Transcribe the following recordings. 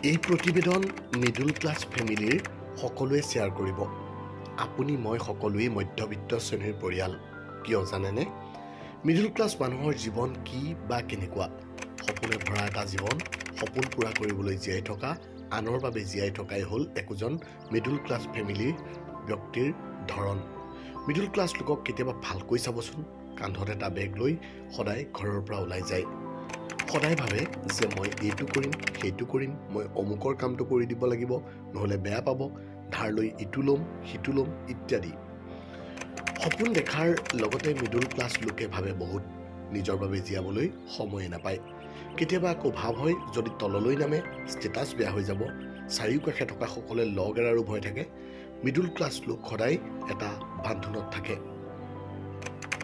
এই প্ৰতিবেদন middle class ফেমিলিৰ সকলোৱে শ্বেয়াৰ কৰিব। আপুনি মই সকলোৱে মধ্যবিত্ত শ্ৰেণীৰ পৰিয়াল। কিয় জানেনে? মিডল ক্লাছ মানুহৰ জীৱন কি বা কেনেকুৱা? সপোনে ভৰা এটা জীৱন, সপোন পূৰা কৰিবলৈ জীয়াই থকা, আনৰ বাবে জীয়াই থকাই হ'ল একোজন মিডল ক্লাছ ফেমিলিৰ ব্যক্তিৰ ধৰণ। মিডল ক্লাছ লোকক কেতিয়াবা ভালকৈ চাবচোন, কান্ধত এটা বেগ লৈ সদায় ঘৰৰ পৰা ওলাই যায়। সদায় ভাবে যে মই এইটো কৰিম, সেইটো কৰিম, মই অমুকৰ কামটো কৰি দিব লাগিব, নহ'লে বেয়া পাব, ধাৰ লৈ ইটো ল'ম, সিটো ল'ম ইত্যাদি। সপোন দেখাৰ লগতে মিডল ক্লাছ লোকে ভাবে বহুত, নিজৰ বাবে জীয়াবলৈ সময়ে নাপায়। কেতিয়াবা আকৌ ভাৱ হয় যদি তললৈ নামে ষ্টেটাছ বেয়া হৈ যাব, চাৰিওকাষে থকা সকলোৱে লগ এৰাৰো ভয় থাকে। মিডল ক্লাছ লোক সদায় এটা বান্ধোনত থাকে।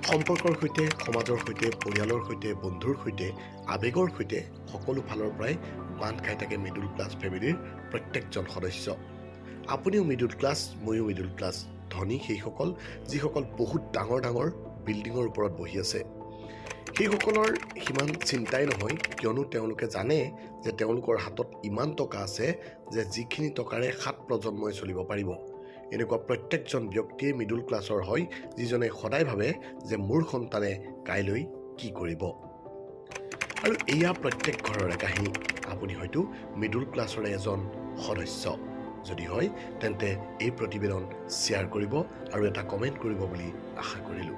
সম্পৰ্কৰ সৈতে, সমাজৰ সৈতে, পৰিয়ালৰ সৈতে, বন্ধুৰ সৈতে, আৱেগৰ সৈতে সকলো ফালৰ পৰাই বান্ধ খাই থাকে মিডল ক্লাছ ফেমিলিৰ প্ৰত্যেকজন সদস্য। আপুনিও মিডল ক্লাছ, ময়ো মিডল ক্লাছ। ধনী সেইসকল যিসকল বহুত ডাঙৰ ডাঙৰ বিল্ডিঙৰ ওপৰত বহি আছে। সেইসকলৰ সিমান চিন্তাই নহয়, কিয়নো তেওঁলোকে জানে যে তেওঁলোকৰ হাতত ইমান টকা আছে যে যিখিনি টকাৰে 7 প্ৰজন্মই চলিব পাৰিব। এনেকুৱা প্ৰত্যেকজন ব্যক্তিয়ে মিডল ক্লাছৰ হয়, যিজনে সদায় ভাবে যে মোৰ সন্তানে কাইলৈ কি কৰিব। আৰু এয়া প্ৰত্যেক ঘৰৰে কাহিনী। আপুনি হয়তো মিডল ক্লাছৰে এজন সদস্য। যদি হয় তেন্তে এই প্ৰতিবেদন শ্বেয়াৰ কৰিব আৰু এটা কমেণ্ট কৰিব বুলি আশা কৰিলোঁ।